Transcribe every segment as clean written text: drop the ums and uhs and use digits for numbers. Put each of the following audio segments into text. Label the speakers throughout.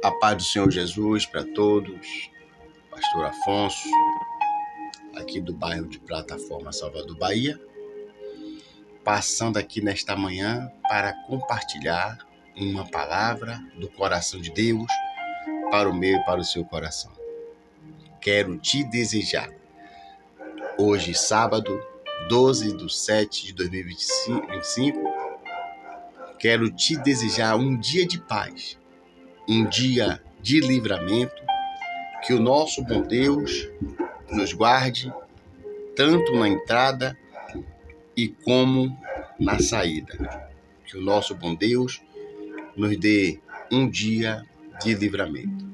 Speaker 1: A paz do Senhor Jesus para todos. Pastor Afonso, aqui do bairro de Plataforma, Salvador, Bahia, passando aqui nesta manhã para compartilhar uma palavra do coração de Deus para o meu e para o seu coração. Quero te desejar, hoje, sábado, 12/7/2025, quero te desejar um dia de paz, um dia de livramento, que o nosso bom Deus nos guarde, tanto na entrada e como na saída. Que o nosso bom Deus nos dê um dia de livramento.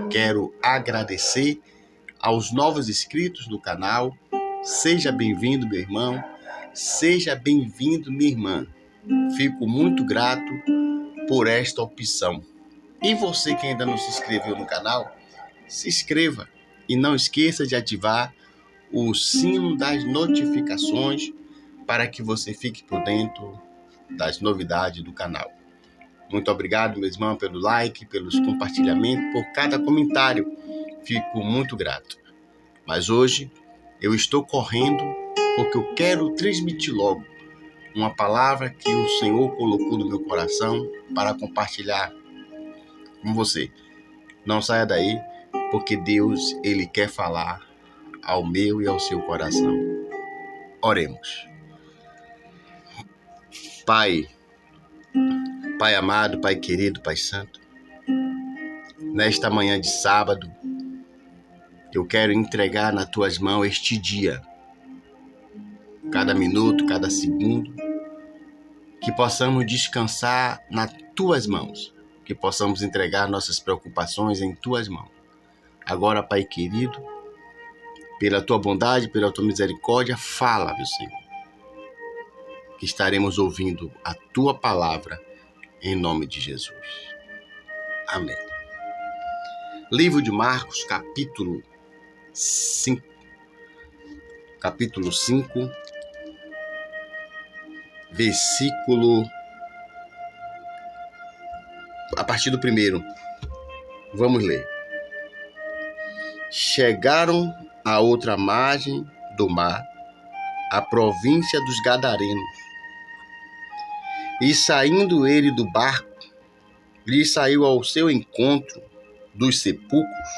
Speaker 1: Quero agradecer aos novos inscritos do canal. Seja bem-vindo, meu irmão. Seja bem-vindo, minha irmã. Fico muito grato por esta opção. E você que ainda não se inscreveu no canal, se inscreva e não esqueça de ativar o sino das notificações para que você fique por dentro das novidades do canal. Muito obrigado, meu irmão, pelo like, pelos compartilhamentos, por cada comentário. Fico muito grato. Mas hoje eu estou correndo porque eu quero transmitir logo uma palavra que o Senhor colocou no meu coração para compartilhar com você. Não saia daí, porque Deus, Ele quer falar ao meu e ao seu coração. Oremos. Pai amado, Pai querido, Pai santo, nesta manhã de sábado, eu quero entregar nas tuas mãos este dia, cada minuto, cada segundo, que possamos descansar nas tuas mãos, que possamos entregar nossas preocupações em tuas mãos. Agora, Pai querido, pela tua bondade, pela tua misericórdia, fala, meu Senhor, que estaremos ouvindo a tua palavra em nome de Jesus. Amém. Livro de Marcos, capítulo 5, versículo, a partir do 1. Vamos ler. Chegaram à outra margem do mar, a província dos Gadarenos. E saindo ele do barco, lhe saiu ao seu encontro dos sepulcros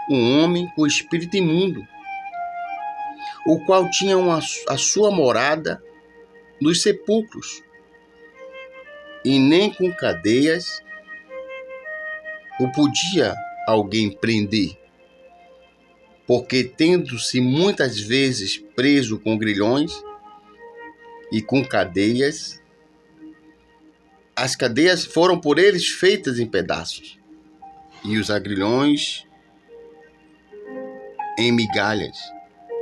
Speaker 1: um homem com espírito imundo, o qual tinha a sua morada nos sepulcros, e nem com cadeias o podia alguém prender, porque tendo-se muitas vezes preso com grilhões e com cadeias, as cadeias foram por eles feitas em pedaços, e os agrilhões em migalhas,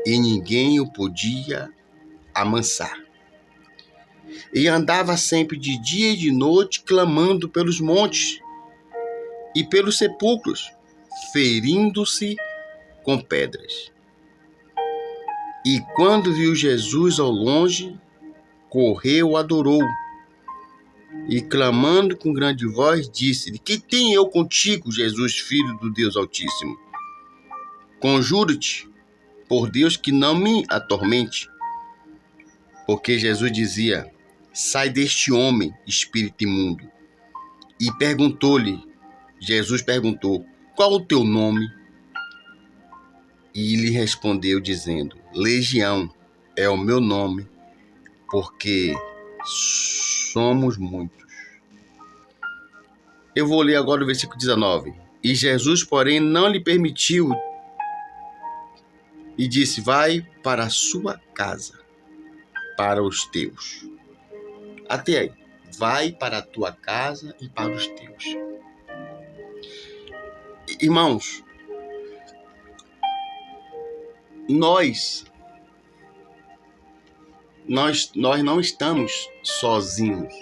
Speaker 1: e ninguém o podia amansar. E andava sempre de dia e de noite, clamando pelos montes e pelos sepulcros, ferindo-se com pedras. E quando viu Jesus ao longe, correu, adorou, e clamando com grande voz, disse-lhe: Que tenho eu contigo, Jesus, Filho do Deus Altíssimo? Conjuro-te, por Deus, que não me atormente. Porque Jesus dizia: Sai deste homem, espírito imundo. E Jesus perguntou: Qual o teu nome? E lhe respondeu, dizendo: Legião é o meu nome, porque somos muitos. Eu vou ler agora o versículo 19. E Jesus, porém, não lhe permitiu, e disse: Vai para a sua casa, para os teus. Até aí. Vai para a tua casa e para os teus. Irmãos, nós não estamos sozinhos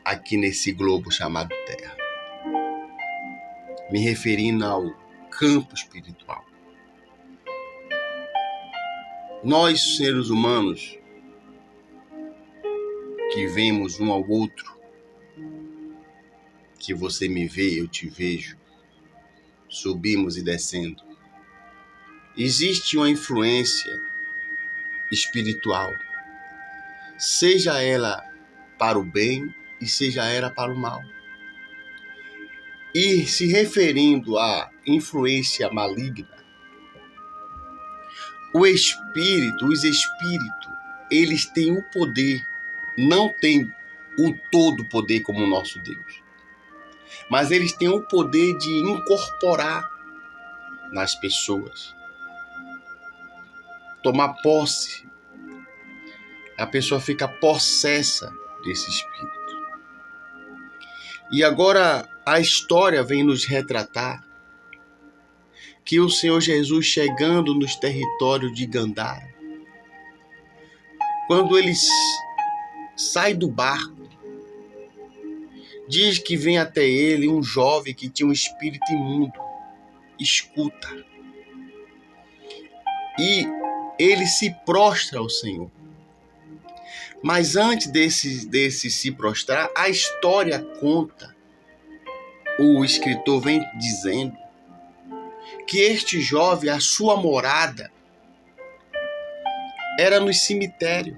Speaker 1: aqui nesse globo chamado Terra. Me referindo ao campo espiritual. Nós, seres humanos, que vemos um ao outro, que você me vê, eu te vejo, subimos e descendo. Existe uma influência espiritual, seja ela para o bem e seja ela para o mal. E se referindo à influência maligna, os espíritos, eles têm o poder, não têm o todo poder como o nosso Deus, mas eles têm o poder de incorporar nas pessoas, tomar posse. A pessoa fica possessa desse espírito. E agora a história vem nos retratar que o Senhor Jesus, chegando nos territórios de Gandhara, quando ele sai do barco, diz que vem até ele um jovem que tinha um espírito imundo, escuta. E ele se prostra ao Senhor. Mas antes desse se prostrar, a história conta, o escritor vem dizendo, que este jovem, a sua morada, era no cemitério.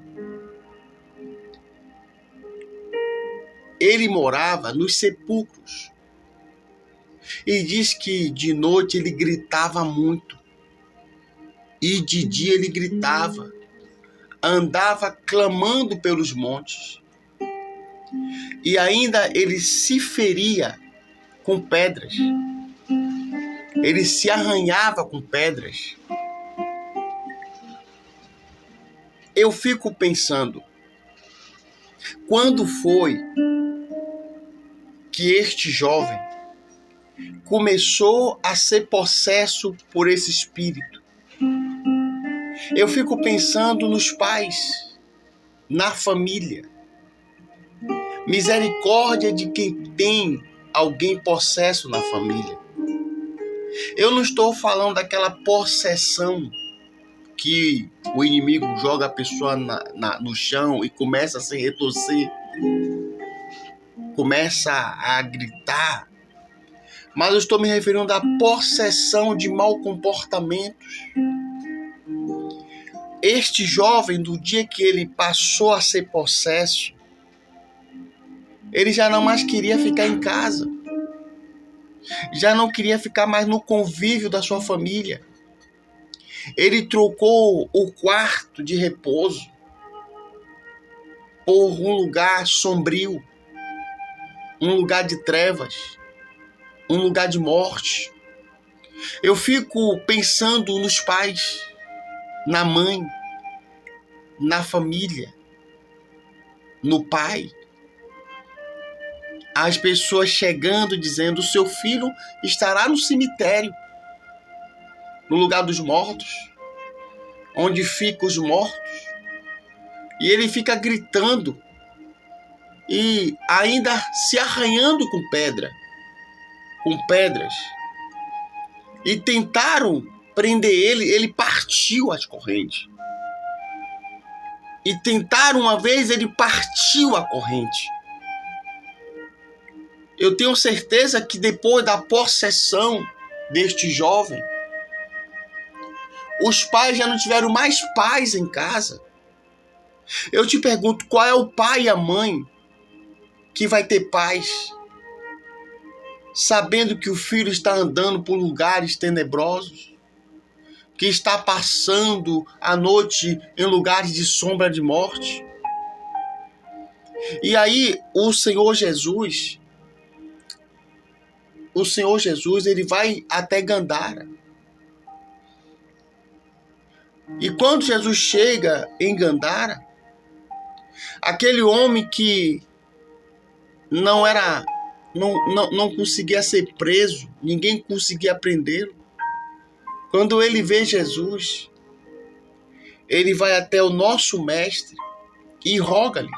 Speaker 1: Ele morava nos sepulcros. E diz que de noite ele gritava muito. E de dia ele gritava. Andava clamando pelos montes. E ainda ele se feria com pedras. Ele se arranhava com pedras. Eu fico pensando, quando foi que este jovem começou a ser possesso por esse espírito? Eu fico pensando nos pais, na família. Misericórdia de quem tem alguém possesso na família. Eu não estou falando daquela possessão que o inimigo joga a pessoa no chão e começa a se retorcer, começa a gritar. Mas eu estou me referindo à possessão de maus comportamentos. Este jovem, do dia que ele passou a ser possesso, ele já não mais queria ficar em casa. Já não queria ficar mais no convívio da sua família. Ele trocou o quarto de repouso por um lugar sombrio, um lugar de trevas, um lugar de morte. Eu fico pensando nos pais, na mãe, na família, no pai. As pessoas chegando dizendo: o seu filho estará no cemitério, no lugar dos mortos, onde ficam os mortos. E ele fica gritando e ainda se arranhando com pedras. E tentaram prender ele, ele partiu as correntes. E tentaram uma vez, ele partiu a corrente. Eu tenho certeza que depois da possessão deste jovem, os pais já não tiveram mais paz em casa. Eu te pergunto, qual é o pai e a mãe que vai ter paz, sabendo que o filho está andando por lugares tenebrosos, que está passando a noite em lugares de sombra de morte? E aí o Senhor Jesus, ele vai até Gandhara. E quando Jesus chega em Gandhara, aquele homem que não conseguia ser preso, ninguém conseguia prendê-lo, quando ele vê Jesus, ele vai até o nosso mestre e roga-lhe: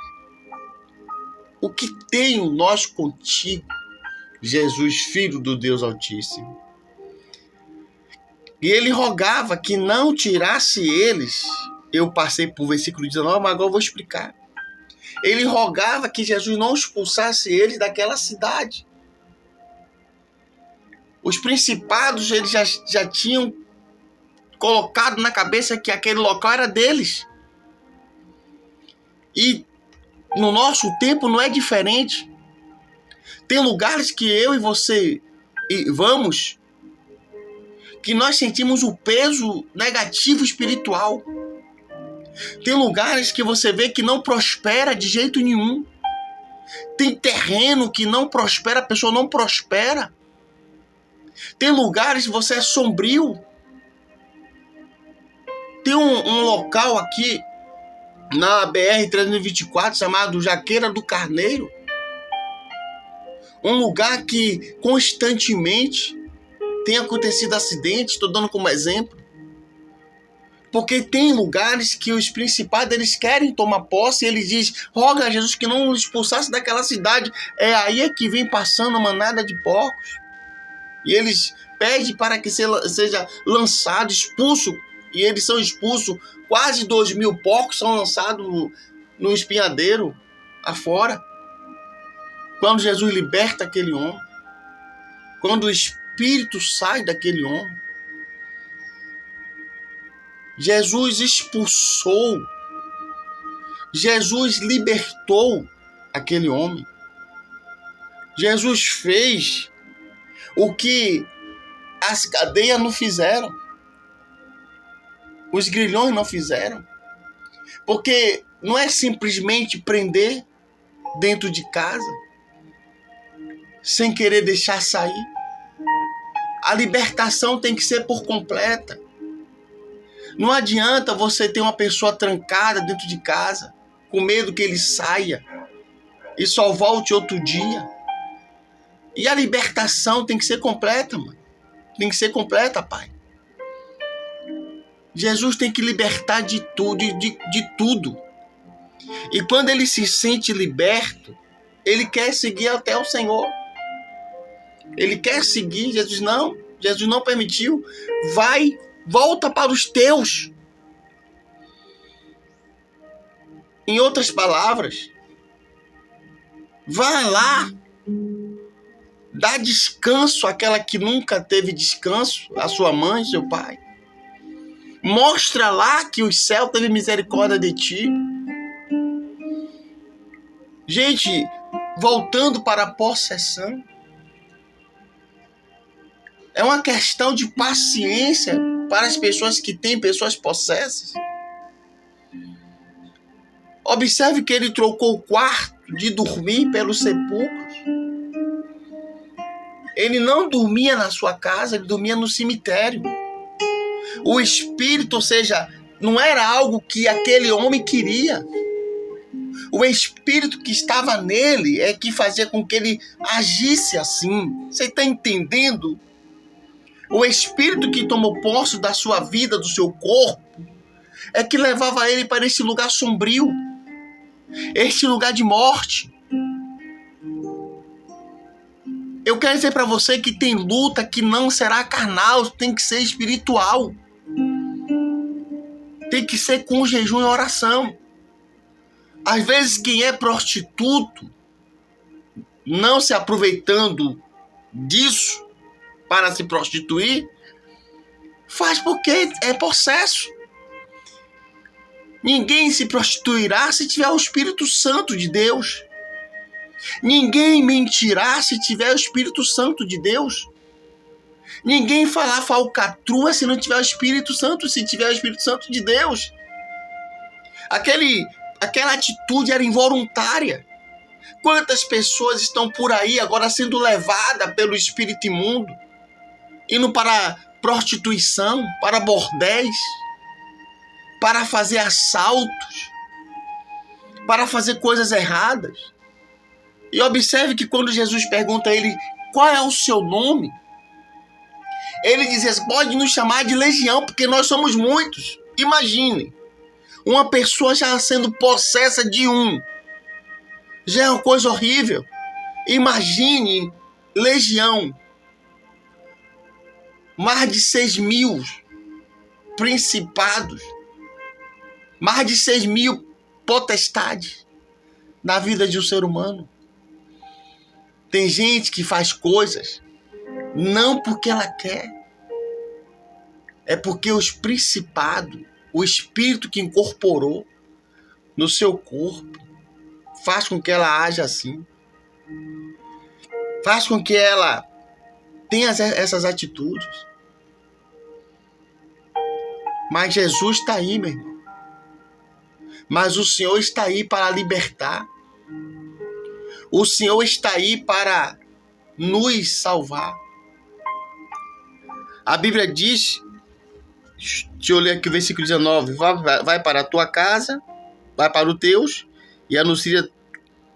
Speaker 1: o que tenho nós contigo, Jesus, Filho do Deus Altíssimo? E ele rogava que não tirasse eles. Eu passei por versículo 19, mas agora eu vou explicar. Ele rogava que Jesus não expulsasse eles daquela cidade. Os principados, eles já tinham colocado na cabeça que aquele local era deles. E no nosso tempo não é diferente. Tem lugares que eu e você vamos, que nós sentimos o peso negativo espiritual. Tem lugares que você vê que não prospera de jeito nenhum. Tem terreno que não prospera, a pessoa não prospera. Tem lugares que você é sombrio. Tem um local aqui na BR-324 chamado Jaqueira do Carneiro. Um lugar que constantemente tem acontecido acidentes, estou dando como exemplo. Porque tem lugares que os principados, eles querem tomar posse e eles dizem, roga a Jesus que não expulsasse daquela cidade. É aí que vem passando uma manada de porcos. E eles pedem para que seja lançado, expulso. E eles são expulsos. Quase 2.000 porcos são lançados no espinhadeiro afora. Quando Jesus liberta aquele homem. Quando o espírito sai daquele homem. Jesus expulsou. Jesus libertou aquele homem. Jesus fez o que as cadeias não fizeram. Os grilhões não fizeram. Porque não é simplesmente prender dentro de casa, sem querer deixar sair. A libertação tem que ser por completa. Não adianta você ter uma pessoa trancada dentro de casa, com medo que ele saia e só volte outro dia. E a libertação tem que ser completa, mano. Tem que ser completa, pai. Jesus tem que libertar de tudo, de tudo. E quando ele se sente liberto, ele quer seguir até o Senhor. Ele quer seguir, Jesus não permitiu. Vai, volta para os teus. Em outras palavras, vai lá, dá descanso àquela que nunca teve descanso, a sua mãe, seu pai. Mostra lá que o céu teve misericórdia de ti. Gente, voltando para a possessão, é uma questão de paciência para as pessoas que têm pessoas possessas. Observe que ele trocou o quarto de dormir pelos sepulcros. Ele não dormia na sua casa, ele dormia no cemitério. O espírito, ou seja, não era algo que aquele homem queria. O espírito que estava nele é que fazia com que ele agisse assim. Você está entendendo? O espírito que tomou posse da sua vida, do seu corpo, é que levava ele para esse lugar sombrio, este lugar de morte. Eu quero dizer para você que tem luta que não será carnal, tem que ser espiritual. Tem que ser com jejum e oração. Às vezes quem é prostituto, não se aproveitando disso para se prostituir, faz porque é possesso. Ninguém se prostituirá se tiver o Espírito Santo de Deus. Ninguém mentirá se tiver o Espírito Santo de Deus. Ninguém falar falcatrua se não tiver o Espírito Santo, se tiver o Espírito Santo de Deus. Aquela atitude era involuntária. Quantas pessoas estão por aí agora sendo levadas pelo espírito imundo, indo para prostituição, para bordéis, para fazer assaltos, para fazer coisas erradas. E observe que quando Jesus pergunta a ele qual é o seu nome, ele diz, pode nos chamar de legião, porque nós somos muitos. Imagine, uma pessoa já sendo possessa de um, já é uma coisa horrível. Imagine legião, mais de 6.000 principados, mais de 6.000 potestades. na vida de um ser humano. Tem gente que faz coisas não porque ela quer. É porque os principados, o espírito que incorporou no seu corpo, faz com que ela haja assim. Faz com que ela tenha essas atitudes. Mas Jesus está aí, meu irmão. Mas o Senhor está aí para libertar. O Senhor está aí para nos salvar. A Bíblia diz, deixa eu ler aqui o versículo 19, vai para a tua casa, vai para os teus e anuncia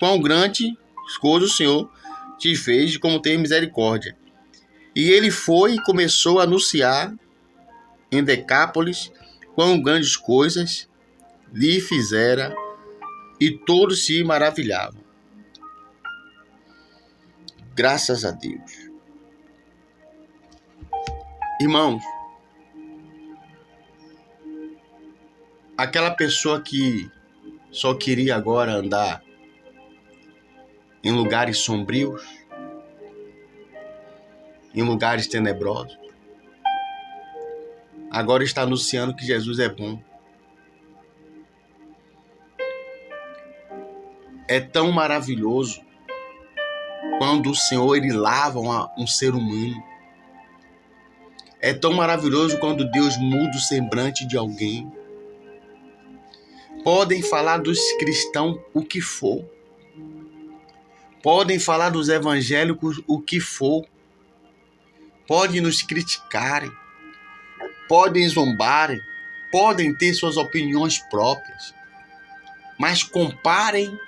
Speaker 1: quão grande coisa o Senhor te fez e como tem misericórdia. E ele foi e começou a anunciar em Decápolis quão grandes coisas lhe fizera e todos se maravilhavam. Graças a Deus. Irmãos, aquela pessoa que só queria agora andar em lugares sombrios, em lugares tenebrosos, agora está anunciando que Jesus é bom. É tão maravilhoso quando o Senhor ele lava um ser humano. É tão maravilhoso quando Deus muda o semblante de alguém. Podem falar dos cristãos o que for. Podem falar dos evangélicos o que for. Podem nos criticarem. Podem zombarem. Podem ter suas opiniões próprias. Mas comparem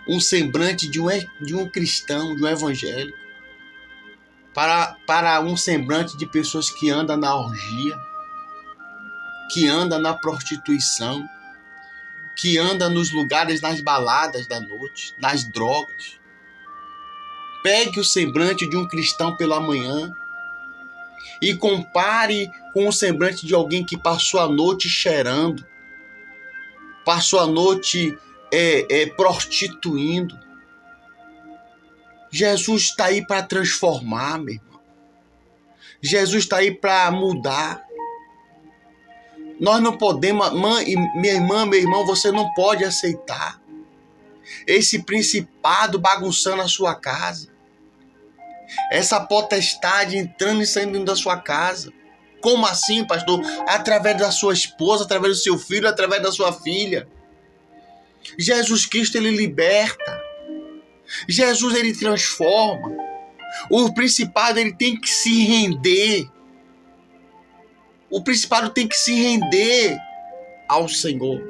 Speaker 1: um semblante de um cristão, de um evangélico, para um semblante de pessoas que andam na orgia, que andam na prostituição, que andam nos lugares, nas baladas da noite, nas drogas. Pegue o semblante de um cristão pela manhã e compare com o semblante de alguém que passou a noite cheirando, passou a noite prostituindo. Jesus está aí para transformar, meu irmão. Jesus está aí para mudar. Nós não podemos, minha irmã, meu irmão, você não pode aceitar esse principado bagunçando a sua casa. Essa potestade entrando e saindo da sua casa. Como assim, pastor? Através da sua esposa, através do seu filho, através da sua filha. Jesus Cristo, ele liberta. Jesus, ele transforma. O principado, ele tem que se render. O principado tem que se render ao Senhor.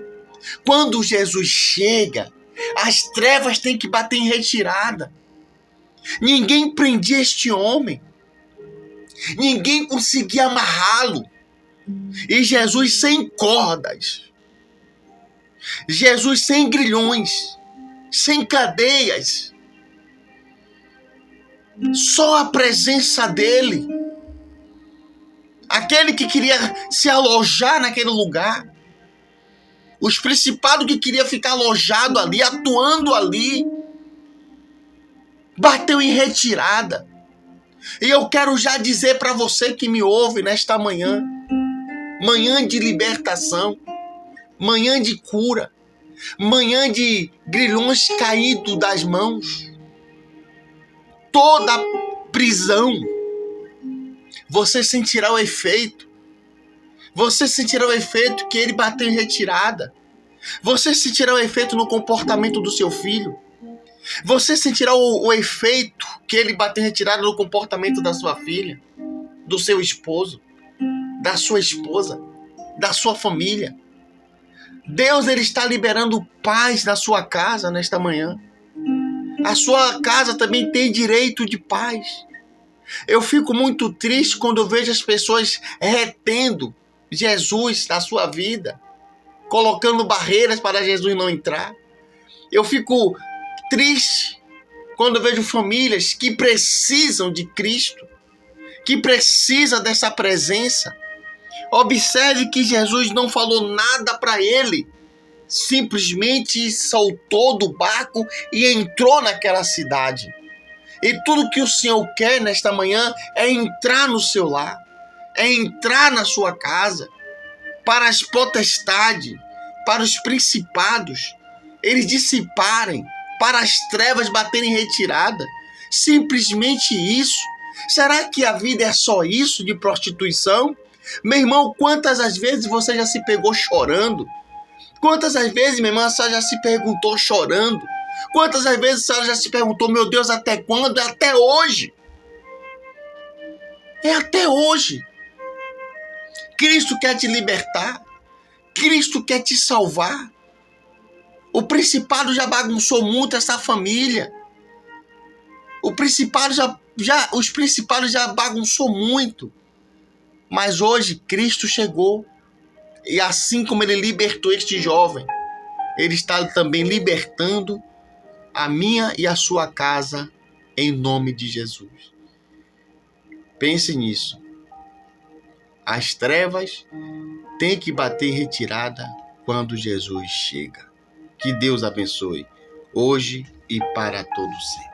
Speaker 1: Quando Jesus chega, as trevas têm que bater em retirada. Ninguém prendia este homem. Ninguém conseguia amarrá-lo. E Jesus sem cordas. Jesus sem grilhões. Sem cadeias. Só a presença dele. Aquele que queria se alojar naquele lugar. Os principados que queriam ficar alojado ali, atuando ali. Bateu em retirada. E eu quero já dizer para você que me ouve nesta manhã. Manhã de libertação. Manhã de cura. Manhã de grilhões caídos das mãos. Toda prisão. Você sentirá o efeito. Você sentirá o efeito que ele bateu em retirada. Você sentirá o efeito no comportamento do seu filho. Você sentirá o efeito que ele bateu em retirada no comportamento da sua filha, do seu esposo, da sua esposa, da sua família. Deus, ele está liberando paz na sua casa nesta manhã. A sua casa também tem direito de paz. Eu fico muito triste quando eu vejo as pessoas retendo Jesus na sua vida, colocando barreiras para Jesus não entrar. Eu fico triste quando eu vejo famílias que precisam de Cristo, que precisam dessa presença. Observe que Jesus não falou nada para ele simplesmente saltou do barco e entrou naquela cidade. E tudo que o Senhor quer nesta manhã é entrar no seu lar, é entrar na sua casa, para as potestades, para os principados, eles dissiparem, para as trevas baterem em retirada. Simplesmente isso. Será que a vida é só isso de prostituição? Meu irmão, quantas as vezes você já se pegou chorando? Quantas as vezes, minha irmã, você já se perguntou chorando? Quantas as vezes você já se perguntou, meu Deus, até quando? É até hoje. É até hoje. Cristo quer te libertar. Cristo quer te salvar. O principado já bagunçou muito essa família. Os principados já bagunçou muito. Mas hoje Cristo chegou. E assim como ele libertou este jovem, ele está também libertando a minha e a sua casa em nome de Jesus. Pense nisso. As trevas têm que bater em retirada quando Jesus chega. Que Deus abençoe hoje e para todo sempre.